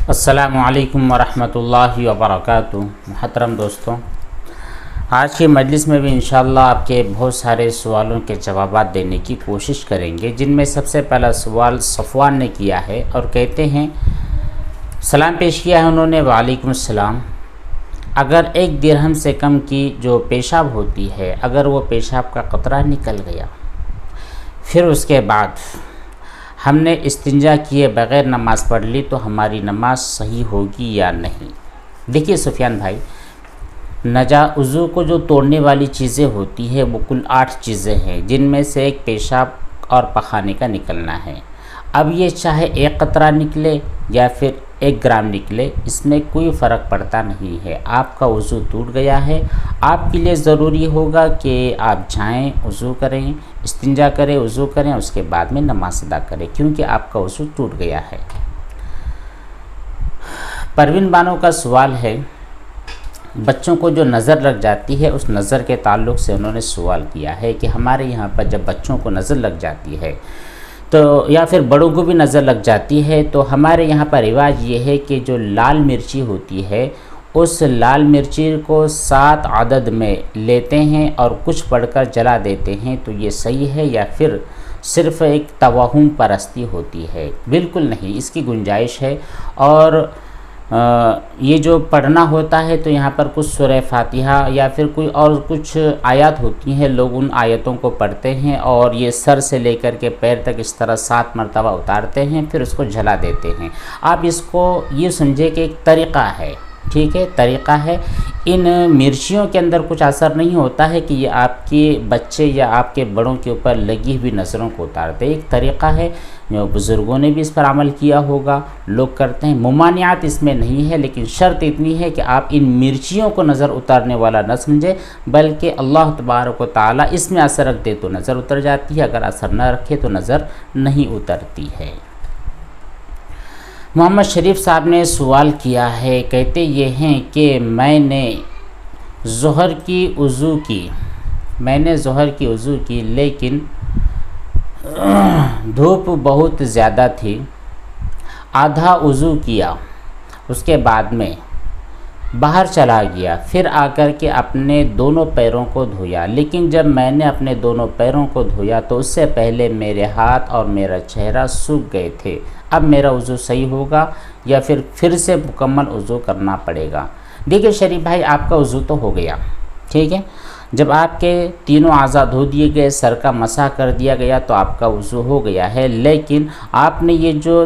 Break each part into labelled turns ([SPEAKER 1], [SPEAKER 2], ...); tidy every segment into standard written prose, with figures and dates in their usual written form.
[SPEAKER 1] السلام علیکم ورحمۃ اللہ وبرکاتہ۔ محترم دوستوں، آج کی مجلس میں بھی انشاءاللہ آپ کے بہت سارے سوالوں کے جوابات دینے کی کوشش کریں گے، جن میں سب سے پہلا سوال صفوان نے کیا ہے اور کہتے ہیں، سلام پیش کیا ہے انہوں نے، وعلیکم السلام۔ اگر ایک درہم سے کم کی جو پیشاب ہوتی ہے، اگر وہ پیشاب کا قطرہ نکل گیا، پھر اس کے بعد ہم نے استنجا کیے بغیر نماز پڑھ لی تو ہماری نماز صحیح ہوگی یا نہیں؟ دیکھیے سفیان بھائی، وضو کو جو توڑنے والی چیزیں ہوتی ہے وہ کل 8 چیزیں ہیں، جن میں سے ایک پیشاب اور پخانے کا نکلنا ہے۔ اب یہ چاہے 1 قطرہ نکلے یا پھر 1 گرام نکلے، اس میں کوئی فرق پڑتا نہیں ہے۔ آپ کا وضو ٹوٹ گیا ہے، آپ کے لیے ضروری ہوگا کہ آپ جائیں، وضو کریں، استنجا کریں، وضو کریں، اس کے بعد میں نماز ادا کریں، کیونکہ آپ کا وضو ٹوٹ گیا ہے۔ پروین بانو کا سوال ہے، بچوں کو جو نظر لگ جاتی ہے، اس نظر کے تعلق سے انہوں نے سوال کیا ہے کہ ہمارے یہاں پر جب بچوں کو نظر لگ جاتی ہے تو یا پھر بڑوں کو بھی نظر لگ جاتی ہے، تو ہمارے یہاں پر رواج یہ ہے کہ جو لال مرچی ہوتی ہے، اس لال مرچی کو 7 عدد میں لیتے ہیں اور کچھ پڑھ کر جلا دیتے ہیں، تو یہ صحیح ہے یا پھر صرف ایک توہم پرستی ہوتی ہے؟ بالکل نہیں، اس کی گنجائش ہے، اور یہ جو پڑھنا ہوتا ہے تو یہاں پر کچھ سورہ فاتحہ یا پھر کوئی اور کچھ آیات ہوتی ہیں، لوگ ان آیتوں کو پڑھتے ہیں اور یہ سر سے لے کر کے پیر تک اس طرح 7 مرتبہ اتارتے ہیں، پھر اس کو جلا دیتے ہیں۔ آپ اس کو یہ سمجھے کہ ایک طریقہ ہے، ٹھیک ہے، طریقہ ہے۔ ان مرچیوں کے اندر کچھ اثر نہیں ہوتا ہے کہ یہ آپ کے بچے یا آپ کے بڑوں کے اوپر لگی ہوئی نظروں کو اتارتے ہیں۔ ایک طریقہ ہے، جو بزرگوں نے بھی اس پر عمل کیا ہوگا، لوگ کرتے ہیں، ممانعات اس میں نہیں ہے، لیکن شرط اتنی ہے کہ آپ ان مرچیوں کو نظر اتارنے والا نہ سمجھے، بلکہ اللہ تبارک و تعالیٰ اس میں اثر رکھ دے تو نظر اتر جاتی ہے، اگر اثر نہ رکھے تو نظر نہیں اترتی ہے۔ محمد شریف صاحب نے سوال کیا ہے، کہتے یہ ہیں کہ میں نے ظہر کی وضو کی لیکن دھوپ بہت زیادہ تھی، آدھا وضو کیا، اس کے بعد میں باہر چلا گیا، پھر آ کر کے اپنے دونوں پیروں کو دھویا، لیکن جب میں نے اپنے دونوں پیروں کو دھویا تو اس سے پہلے میرے ہاتھ اور میرا چہرہ سوکھ گئے تھے، اب میرا وضو صحیح ہوگا یا پھر سے مکمل وضو کرنا پڑے گا؟ دیکھیے شریف بھائی، آپ کا وضو تو ہو گیا، ٹھیک ہے، جب آپ کے تینوں اعضاء دھو دیے گئے، سر کا مسح کر دیا گیا تو آپ کا وضو ہو گیا ہے، لیکن آپ نے یہ جو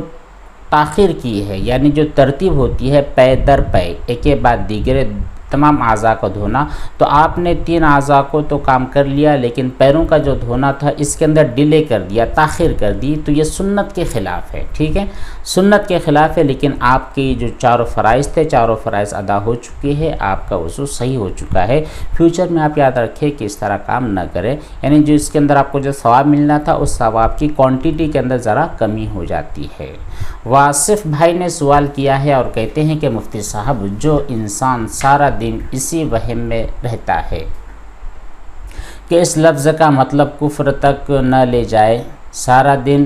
[SPEAKER 1] تاخیر کی ہے، یعنی جو ترتیب ہوتی ہے پے در پے، ایک کے بعد دیگرے تمام اعضاء کو دھونا، تو آپ نے 3 اعضاء کو تو کام کر لیا، لیکن پیروں کا جو دھونا تھا اس کے اندر ڈیلے کر دیا، تاخیر کر دی، تو یہ سنت کے خلاف ہے، ٹھیک ہے، سنت کے خلاف ہے، لیکن آپ کی جو 4 فرائض تھے، 4 فرائض ادا ہو چکے ہیں، آپ کا وضو صحیح ہو چکا ہے۔ فیوچر میں آپ یاد رکھیں کہ اس طرح کام نہ کریں، یعنی جو اس کے اندر آپ کو جو ثواب ملنا تھا، اس ثواب کی کوانٹیٹی کے اندر ذرا کمی ہو جاتی ہے۔ واصف بھائی نے سوال کیا ہے اور کہتے ہیں کہ مفتی صاحب، جو انسان سارا دن اسی وہم میں رہتا ہے کہ اس لفظ کا مطلب کفر تک نہ لے جائے، سارا دن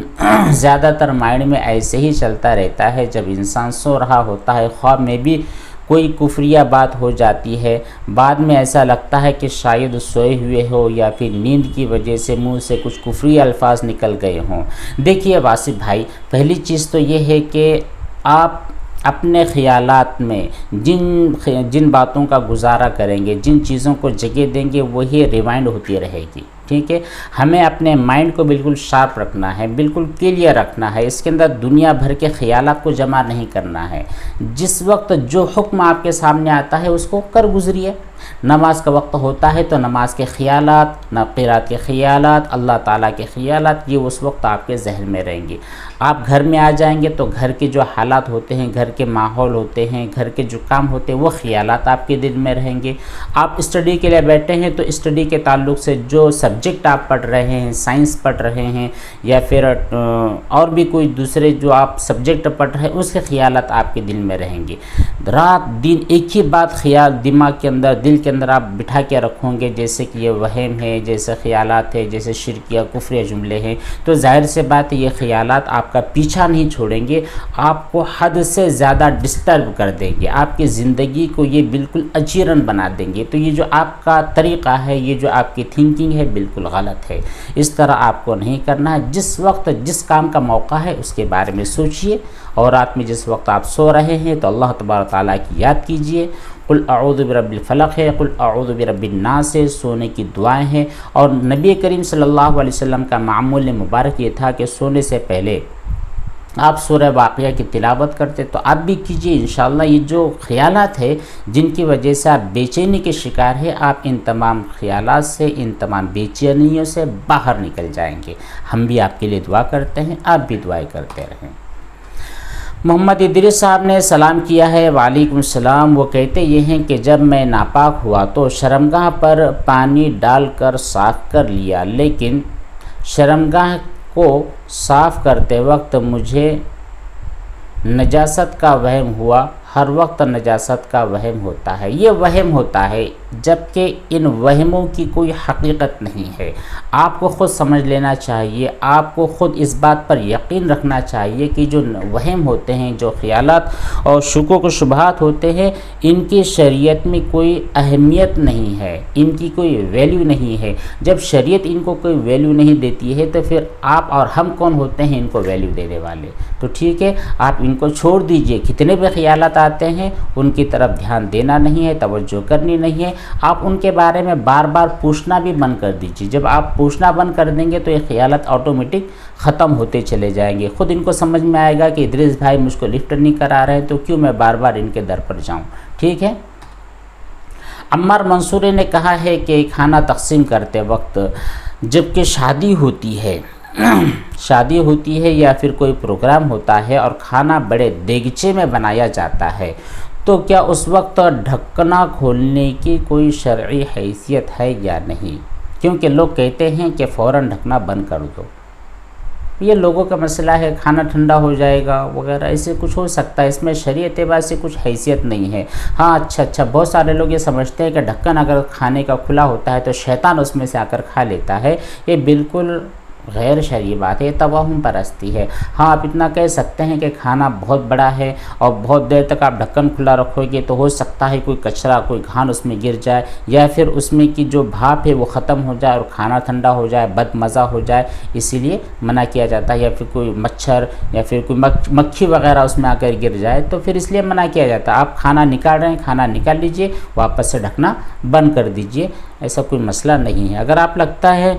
[SPEAKER 1] زیادہ تر مائنڈ میں ایسے ہی چلتا رہتا ہے، جب انسان سو رہا ہوتا ہے خواب میں بھی کوئی کفریہ بات ہو جاتی ہے، بعد میں ایسا لگتا ہے کہ شاید سوئے ہوئے ہو یا پھر نیند کی وجہ سے منہ سے کچھ کفری الفاظ نکل گئے ہوں۔ دیکھیے واصف بھائی، پہلی چیز تو یہ ہے کہ آپ اپنے خیالات میں جن باتوں کا گزارا کریں گے، جن چیزوں کو جگہ دیں گے، وہی ریمائنڈ ہوتی رہے گی، ٹھیک ہے۔ ہمیں اپنے مائنڈ کو بالکل شارپ رکھنا ہے، بالکل کلیئر رکھنا ہے، اس کے اندر دنیا بھر کے خیالات کو جمع نہیں کرنا ہے۔ جس وقت جو حکم آپ کے سامنے آتا ہے اس کو کر گزریے۔ نماز کا وقت ہوتا ہے تو نماز کے خیالات، قرات کے خیالات، اللہ تعالیٰ کے خیالات، یہ اس وقت آپ کے ذہن میں رہیں گے۔ آپ گھر میں آ جائیں گے تو گھر کے جو حالات ہوتے ہیں، گھر کے ماحول ہوتے ہیں، گھر کے جو کام ہوتے ہیں، وہ خیالات آپ کے دل میں رہیں گے۔ آپ اسٹڈی کے لیے بیٹھے ہیں تو اسٹڈی کے تعلق سے جو سب سبجیکٹ آپ پڑھ رہے ہیں، سائنس پڑھ رہے ہیں یا پھر اور بھی کوئی دوسرے جو آپ سبجیکٹ پڑھ رہے ہیں، اس کے خیالات آپ کے دل میں رہیں گے۔ رات دن ایک ہی بات خیال دماغ کے اندر، دل کے اندر آپ بٹھا کے رکھوں گے، جیسے کہ یہ وہم ہے، جیسے خیالات ہے، جیسے شرک یا کفر یا جملے ہیں، تو ظاہر سے بات ہے یہ خیالات آپ کا پیچھا نہیں چھوڑیں گے، آپ کو حد سے زیادہ ڈسٹرب کر دیں گے، آپ کی زندگی کو یہ بالکل اجیرن بنا دیں گے۔ تو یہ جو آپ کا طریقہ ہے، یہ جو آپ کی تھنکنگ ہے، بالکل غلط ہے۔ اس طرح آپ کو نہیں کرنا ہے۔ جس وقت جس کام کا موقع ہے اس کے بارے میں سوچئے، اور رات میں جس وقت آپ سو رہے ہیں تو اللہ تبارک تعالیٰ کی یاد کیجئے۔ قل اعوذ برب الفلق ہے، قل اعوذ برب الناس ہے، سونے کی دعائیں ہیں۔ اور نبی کریم صلی اللہ علیہ وسلم کا معمول مبارک یہ تھا کہ سونے سے پہلے آپ سورہ واقعہ کی تلاوت کرتے، تو آپ بھی کیجئے۔ انشاءاللہ یہ جو خیالات ہے جن کی وجہ سے آپ بے چینی کے شکار ہیں، آپ ان تمام خیالات سے، ان تمام بے چینیوں سے باہر نکل جائیں گے۔ ہم بھی آپ کے لیے دعا کرتے ہیں، آپ بھی دعائیں کرتے رہیں۔ محمد ادریس صاحب نے سلام کیا ہے، وعلیکم السلام۔ وہ کہتے یہ ہیں کہ جب میں ناپاک ہوا تو شرمگاہ پر پانی ڈال کر صاف کر لیا، لیکن شرمگاہ کو صاف کرتے وقت مجھے نجاست کا وہم ہوا۔ ہر وقت نجاست کا وہم ہوتا ہے، یہ وہم ہوتا ہے، جبکہ ان وہموں کی کوئی حقیقت نہیں ہے۔ آپ کو خود سمجھ لینا چاہیے، آپ کو خود اس بات پر یقین رکھنا چاہیے کہ جو وہم ہوتے ہیں، جو خیالات اور شکوک و شبہات ہوتے ہیں، ان کی شریعت میں کوئی اہمیت نہیں ہے، ان کی کوئی ویلیو نہیں ہے۔ جب شریعت ان کو کوئی ویلیو نہیں دیتی ہے تو پھر آپ اور ہم کون ہوتے ہیں ان کو ویلیو دینے والے؟ تو ٹھیک ہے، آپ ان کو چھوڑ دیجئے۔ کتنے بھی خیالات آتے ہیں ان کی طرف دھیان دینا نہیں ہے، توجہ کرنی نہیں ہے۔ آپ ان کے بارے میں بار بار پوچھنا بھی بند کر دیجیے۔ جب آپ پوچھنا بند کر دیں گے تو یہ خیالات آٹومیٹک ختم ہوتے چلے جائیں گے۔ خود ان کو سمجھ میں آئے گا کہ ادریس بھائی مجھ کو لفٹ نہیں کرا رہے ہیں، تو کیوں میں بار بار ان کے در پر جاؤں۔ ٹھیک ہے۔ عمار منصوری نے کہا ہے کہ کھانا تقسیم کرتے وقت جب کہ شادی ہوتی ہے یا پھر کوئی پروگرام ہوتا ہے اور کھانا بڑے دیگچے میں بنایا جاتا ہے، تو کیا اس وقت ڈھکنا کھولنے کی کوئی شرعی حیثیت ہے یا نہیں؟ کیونکہ لوگ کہتے ہیں کہ فوراً ڈھکنا بند کر دو۔ یہ لوگوں کا مسئلہ ہے، کھانا ٹھنڈا ہو جائے گا وغیرہ، ایسے کچھ ہو سکتا ہے، اس میں شرعی اعتبار سے کچھ حیثیت نہیں ہے۔ ہاں اچھا بہت سارے لوگ یہ سمجھتے ہیں کہ ڈھکن اگر کھانے کا کھلا ہوتا ہے تو شیطان اس میں سے آ کر کھا لیتا ہے۔ یہ بالکل غیر شرعی بات ہے، یہ توہم پرستی ہے۔ ہاں آپ اتنا کہہ سکتے ہیں کہ کھانا بہت بڑا ہے اور بہت دیر تک آپ ڈھکن کھلا رکھو گے تو ہو سکتا ہے کوئی کچرا، کوئی گھان اس میں گر جائے، یا پھر اس میں کی جو بھاپ ہے وہ ختم ہو جائے اور کھانا ٹھنڈا ہو جائے، بد مزہ ہو جائے، اسی لیے منع کیا جاتا ہے۔ یا پھر کوئی مچھر یا پھر کوئی مکھی وغیرہ اس میں آ کر گر جائے تو پھر اس لیے منع کیا جاتا ہے۔ آپ کھانا نکال رہے ہیں، کھانا نکال لیجئے، واپس سے ڈھکنا بند کر دیجئے، ایسا کوئی مسئلہ نہیں ہے۔ اگر آپ لگتا ہے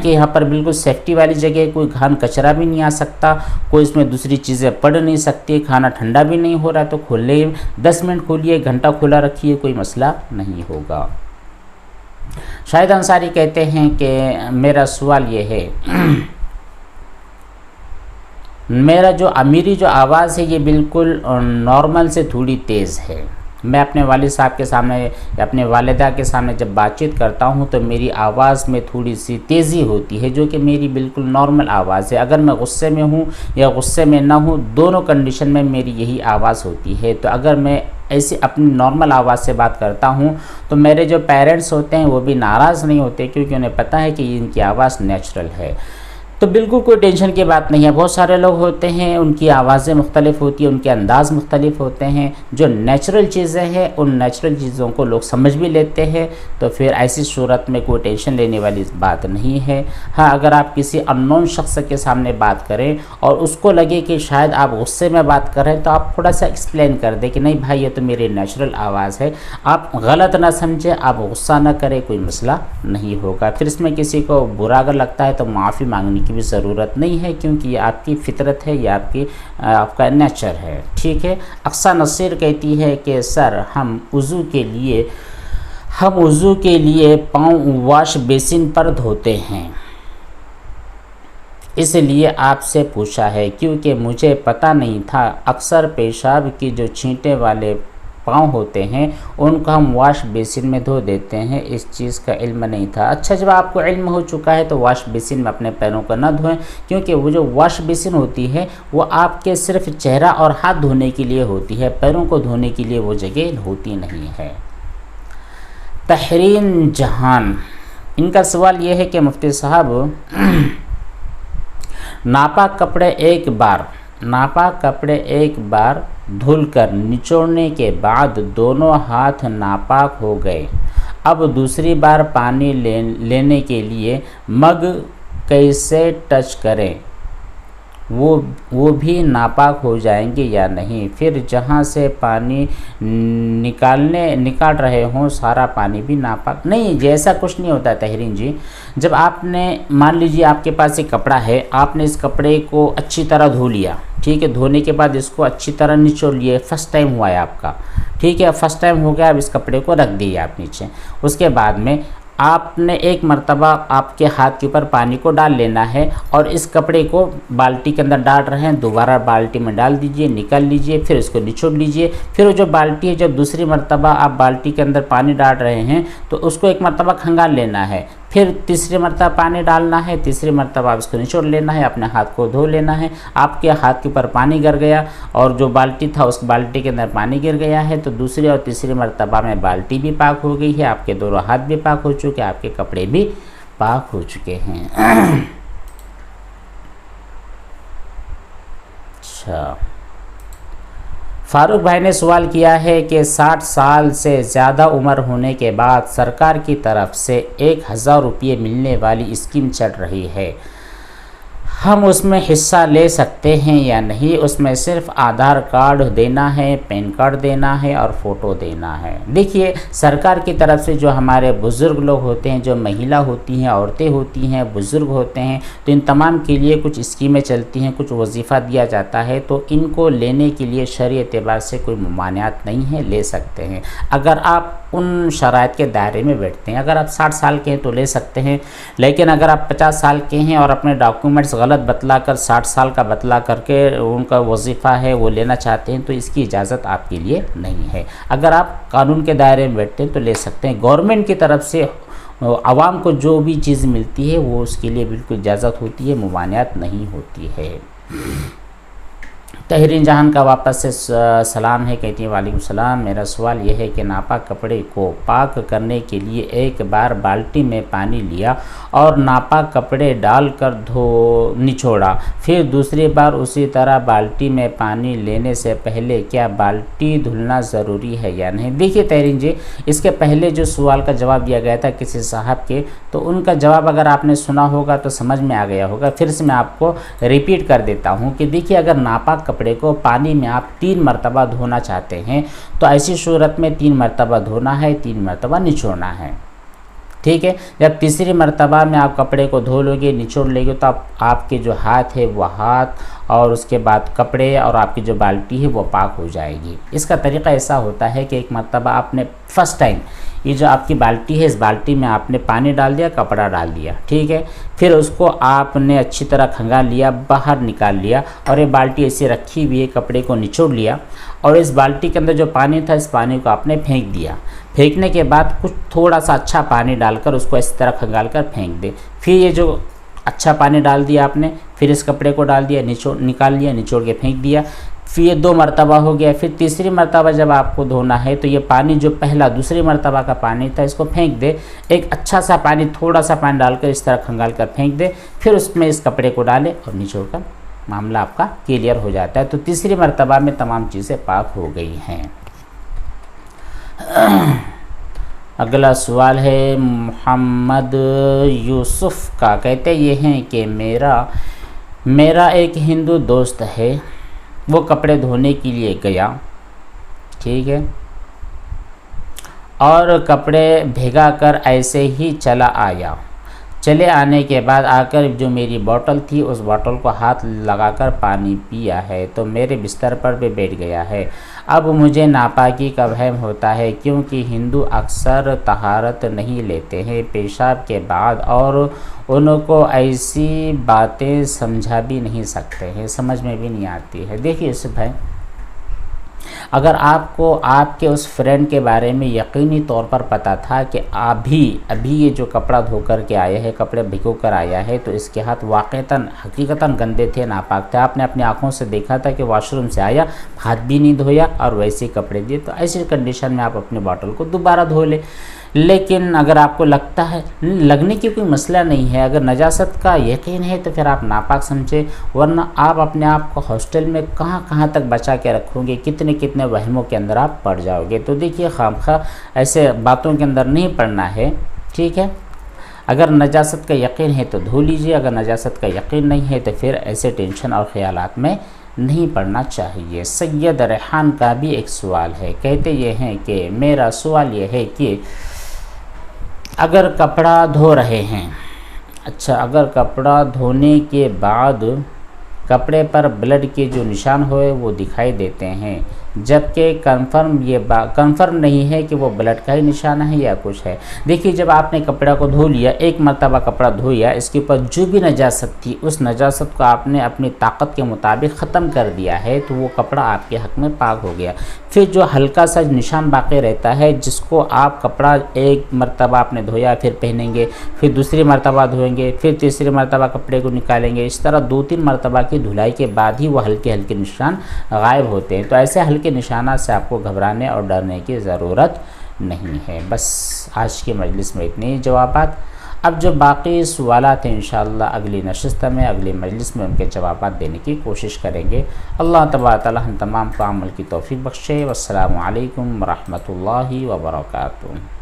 [SPEAKER 1] کہ یہاں پر بالکل سیفٹی والی جگہ، کوئی گھان کچرا بھی نہیں آ سکتا، کوئی اس میں دوسری چیزیں پڑ نہیں سکتی، کھانا ٹھنڈا بھی نہیں ہو رہا، تو کھولے 10 منٹ کھولیے، گھنٹہ کھلا رکھیے، کوئی مسئلہ نہیں ہوگا۔ شاہد انصاری کہتے ہیں کہ میرا سوال یہ ہے، میرا جو امیری جو آواز ہے یہ بالکل نارمل سے تھوڑی تیز ہے۔ میں اپنے والد صاحب کے سامنے یا اپنے والدہ کے سامنے جب بات چیت کرتا ہوں تو میری آواز میں تھوڑی سی تیزی ہوتی ہے، جو کہ میری بالکل نارمل آواز ہے۔ اگر میں غصے میں ہوں یا غصے میں نہ ہوں، دونوں کنڈیشن میں میری یہی آواز ہوتی ہے۔ تو اگر میں ایسی اپنی نارمل آواز سے بات کرتا ہوں تو میرے جو پیرنٹس ہوتے ہیں وہ بھی ناراض نہیں ہوتے، کیونکہ انہیں پتہ ہے کہ ان کی آواز نیچرل ہے۔ تو بالکل کوئی ٹینشن کی بات نہیں ہے۔ بہت سارے لوگ ہوتے ہیں ان کی آوازیں مختلف ہوتی ہیں، ان کے انداز مختلف ہوتے ہیں۔ جو نیچرل چیزیں ہیں ان نیچرل چیزوں کو لوگ سمجھ بھی لیتے ہیں، تو پھر ایسی صورت میں کوئی ٹینشن لینے والی بات نہیں ہے۔ ہاں اگر آپ کسی ان نون شخص کے سامنے بات کریں اور اس کو لگے کہ شاید آپ غصے میں بات کر رہے ہیں، تو آپ تھوڑا سا ایکسپلین کر دیں کہ نہیں بھائی یہ تو میری نیچرل آواز ہے، آپ غلط نہ سمجھیں، آپ غصہ نہ کریں، کوئی مسئلہ نہیں ہوگا۔ پھر اس میں کسی کو برا اگر لگتا ہے تو معافی مانگنے کی بھی ضرورت نہیں ہے، کیونکہ یہ آپ کی فطرت ہے، یہ آپ کا نیچر ہے۔ ٹھیک ہے۔ اقصیٰ نصیر کہتی ہے کہ سر ہم وضو کے لیے پاؤں واش بیسن پر دھوتے ہیں، اس لیے آپ سے پوچھا ہے کیونکہ مجھے پتہ نہیں تھا۔ اکثر پیشاب کی جو چھینٹے والے پاؤں ہوتے ہیں ان کو ہم واش بیسن میں دھو دیتے ہیں، اس چیز کا علم نہیں تھا۔ اچھا، جب آپ کو علم ہو چکا ہے تو واش بیسن میں اپنے پیروں کو نہ دھوئیں، کیونکہ وہ جو واش بیسن ہوتی ہے وہ آپ کے صرف چہرہ اور ہاتھ دھونے کے لیے ہوتی ہے، پیروں کو دھونے کے لیے وہ جگہ ہوتی نہیں ہے۔ تحرین جہان، ان کا سوال یہ ہے کہ مفتی صاحب ناپاک کپڑے ایک بار دھل کر نچوڑنے کے بعد دونوں ہاتھ ناپاک ہو گئے، اب دوسری بار پانی لینے کے لیے مگ کیسے ٹچ کریں؟ وہ بھی ناپاک ہو جائیں گے یا نہیں؟ پھر جہاں سے پانی نکال رہے ہوں سارا پانی بھی ناپاک نہیں جی، ایسا کچھ نہیں ہوتا ہے تحرین جی۔ جب آپ نے مان لیجیے آپ کے پاس ایک کپڑا ہے، آپ نے اس کپڑے کو اچھی طرح دھو لیا، ٹھیک ہے، دھونے کے بعد اس کو اچھی طرح نچوڑ لیے، فرسٹ ٹائم ہوا ہے آپ کا، ٹھیک ہے، فرسٹ ٹائم ہو گیا، اب اس کپڑے کو رکھ دیے آپ نیچے۔ اس کے بعد میں آپ نے ایک مرتبہ آپ کے ہاتھ کے اوپر پانی کو ڈال لینا ہے اور اس کپڑے کو بالٹی کے اندر ڈال رہے ہیں، دوبارہ بالٹی میں ڈال دیجئے، نکال لیجئے، پھر اس کو نچوڑ لیجئے۔ پھر وہ جو بالٹی ہے، جب دوسری مرتبہ آپ بالٹی کے اندر پانی ڈال رہے ہیں تو اس کو ایک مرتبہ کھنگال لینا ہے، پھر تیسری مرتبہ پانی ڈالنا ہے، تیسری مرتبہ آپ اس کو نچوڑ لینا ہے، اپنے ہاتھ کو دھو لینا ہے۔ آپ کے ہاتھ کے اوپر پانی گر گیا اور جو بالٹی تھا اس بالٹی کے اندر پانی گر گیا ہے، تو دوسری اور تیسری مرتبہ میں بالٹی بھی پاک ہو گئی ہے، آپ کے دونوں ہاتھ بھی پاک ہو چکے، آپ کے کپڑے بھی پاک ہو چکے ہیں۔ اچھا، فاروق بھائی نے سوال کیا ہے کہ 60 سال سے زیادہ عمر ہونے کے بعد سرکار کی طرف سے 1000 روپے ملنے والی اسکیم چل رہی ہے، ہم اس میں حصہ لے سکتے ہیں یا نہیں؟ اس میں صرف آدھار کارڈ دینا ہے، پین کارڈ دینا ہے اور فوٹو دینا ہے۔ دیکھیے، سرکار کی طرف سے جو ہمارے بزرگ لوگ ہوتے ہیں، جو مہیلا ہوتی ہیں، عورتیں ہوتی ہیں، بزرگ ہوتے ہیں، تو ان تمام کے لیے کچھ اسکیمیں چلتی ہیں، کچھ وظیفہ دیا جاتا ہے، تو ان کو لینے کے لیے شرعی اعتبار سے کوئی ممانعت نہیں ہے، لے سکتے ہیں اگر آپ ان شرائط کے دائرے میں بیٹھتے ہیں۔ اگر آپ 60 سال کے ہیں تو لے سکتے ہیں، لیکن اگر آپ 50 سال کے ہیں اور اپنے ڈاکومنٹس غلط بتلا کر 60 سال کا بتلا کر کے ان کا وظیفہ ہے وہ لینا چاہتے ہیں تو اس کی اجازت آپ کے لیے نہیں ہے۔ اگر آپ قانون کے دائرے میں بیٹھتے ہیں تو لے سکتے ہیں۔ گورنمنٹ کی طرف سے عوام کو جو بھی چیز ملتی ہے وہ اس کے لیے بالکل اجازت ہوتی ہے، ممانعت نہیں ہوتی ہے۔ تحرین جہان کا واپس سے سلام ہے، کہتی ہیں وعلیکم السلام، میرا سوال یہ ہے کہ ناپاک کپڑے کو پاک کرنے کے لیے ایک بار بالٹی میں پانی لیا اور ناپاک کپڑے ڈال کر نچوڑا، پھر دوسری بار اسی طرح بالٹی میں پانی لینے سے پہلے کیا بالٹی دھلنا ضروری ہے یا نہیں؟ دیکھیے تحرین جی، اس کے پہلے جو سوال کا جواب دیا گیا تھا کسی صاحب کے، تو ان کا جواب اگر آپ نے سنا ہوگا تو سمجھ میں آ گیا ہوگا، پھر سے میں آپ کو ریپیٹ کر دیتا ہوں کہ دیکھیے، اگر ناپاک کپڑے کو پانی میں آپ 3 مرتبہ دھونا چاہتے ہیں تو ایسی صورت میں 3 مرتبہ دھونا ہے، 3 مرتبہ نچوڑنا ہے، ٹھیک ہے۔ جب تیسری مرتبہ میں آپ کپڑے کو دھو لو گے، نچوڑ لیں گے، تو آپ کے جو ہاتھ ہے وہ ہاتھ اور اس کے بعد کپڑے اور آپ کی جو بالٹی ہے وہ پاک ہو جائے گی۔ اس کا طریقہ ایسا ہوتا ہے کہ ایک مرتبہ آپ نے فرسٹ ٹائم یہ جو آپ کی بالٹی ہے، اس بالٹی میں آپ نے پانی ڈال دیا، کپڑا ڈال دیا، ٹھیک ہے، پھر اس کو آپ نے اچھی طرح کھنگال لیا، باہر نکال لیا اور یہ بالٹی ایسے رکھی ہوئی ہے، کپڑے کو نچوڑ لیا اور اس بالٹی کے اندر جو پانی تھا اس پانی کو آپ نے پھینک دیا۔ پھینکنے کے بعد کچھ تھوڑا سا اچھا پانی ڈال کر اس کو اس طرح کھنگال کر پھینک دے، پھر یہ جو اچھا پانی ڈال دیا آپ نے، پھر اس کپڑے کو ڈال دیا، نکال لیا، نچوڑ کے پھینک دیا، پھر یہ 2 مرتبہ ہو گیا۔ پھر تیسری مرتبہ جب آپ کو دھونا ہے تو یہ پانی جو دوسری مرتبہ کا پانی تھا اس کو پھینک دے، ایک اچھا سا پانی، تھوڑا سا پانی ڈال کر اس طرح کھنگال کر پھینک دے، پھر اس میں اس کپڑے کو ڈالے اور نچوڑ کر معاملہ آپ کا کلیئر ہو جاتا ہے۔ تو تیسری مرتبہ میں تمام چیزیں پاک ہو گئی ہیں۔ اگلا سوال ہے محمد یوسف کا، کہتے یہ ہیں کہ میرا ایک ہندو دوست ہے، وہ کپڑے دھونے کے لیے گیا، ٹھیک ہے، اور کپڑے بھگا کر ایسے ہی چلا آیا، چلے آنے کے بعد آ کر جو میری بوٹل تھی اس بوٹل کو ہاتھ لگا کر پانی پیا ہے تو میرے بستر پر بھی بیٹھ گیا ہے۔ اب مجھے ناپاکی کا وہم ہوتا ہے کیونکہ ہندو اکثر طہارت نہیں لیتے ہیں پیشاب کے بعد، اور ان کو ایسی باتیں سمجھا بھی نہیں سکتے ہیں، سمجھ میں بھی نہیں آتی ہے۔ دیکھیے یوسف بھائی، اگر آپ کو آپ کے اس فرینڈ کے بارے میں یقینی طور پر پتہ تھا کہ ابھی یہ جو کپڑا دھو کر کے آیا ہے، کپڑے بھگو کر آیا ہے، تو اس کے ہاتھ واقعتاً حقیقتاً گندے تھے، ناپاک تھے، آپ نے اپنی آنکھوں سے دیکھا تھا کہ واش روم سے آیا، ہاتھ بھی نہیں دھویا اور ویسے کپڑے دیے، تو ایسی کنڈیشن میں آپ اپنے باٹل کو دوبارہ دھو لیں۔ لیکن اگر آپ کو لگتا ہے، لگنے کی کوئی مسئلہ نہیں ہے، اگر نجاست کا یقین ہے تو پھر آپ ناپاک سمجھے، ورنہ آپ اپنے آپ کو ہاسٹل میں کہاں تک بچا کے رکھو گے، کتنے وہموں کے اندر آپ پڑ جاؤ گے۔ تو دیکھیے خامخواہ ایسے باتوں کے اندر نہیں پڑنا ہے، ٹھیک ہے۔ اگر نجاست کا یقین ہے تو دھو لیجئے، اگر نجاست کا یقین نہیں ہے تو پھر ایسے ٹینشن اور خیالات میں نہیں پڑنا چاہیے۔ سید ریحان کا بھی ایک سوال ہے، کہتے یہ ہیں کہ میرا سوال یہ ہے کہ اگر کپڑا دھو رہے ہیں، اگر کپڑا دھونے کے بعد کپڑے پر بلڈ کے جو نشان ہوئے وہ دکھائی دیتے ہیں، جبکہ کنفرم نہیں ہے کہ وہ بلڈ کا ہی نشانہ ہے یا کچھ ہے۔ دیکھیے جب آپ نے کپڑا کو دھو لیا، ایک مرتبہ کپڑا دھویا، اس کے اوپر جو بھی نجاست تھی اس نجاست کو آپ نے اپنی طاقت کے مطابق ختم کر دیا ہے، تو وہ کپڑا آپ کے حق میں پاک ہو گیا۔ پھر جو ہلکا سا نشان باقی رہتا ہے، جس کو آپ کپڑا ایک مرتبہ آپ نے دھویا پھر پہنیں گے، پھر دوسری مرتبہ دھوئیں گے، پھر تیسری مرتبہ کپڑے کو نکالیں گے، اس طرح 2-3 مرتبہ کی دھلائی کے بعد ہی وہ ہلکے نشان غائب ہوتے ہیں۔ تو ایسے ہلکے نشانات سے آپ کو گھبرانے اور ڈرنے کی ضرورت نہیں ہے۔ بس آج کی مجلس میں اتنے ہی جوابات۔ اب جو باقی سوالات ہیں انشاءاللہ اگلی نشست میں، اگلی مجلس میں ان کے جوابات دینے کی کوشش کریں گے۔ اللہ تبارک تعالی ہم تمام کو عمل کی توفیق بخشے۔ والسلام علیکم ورحمۃ اللہ وبرکاتہ۔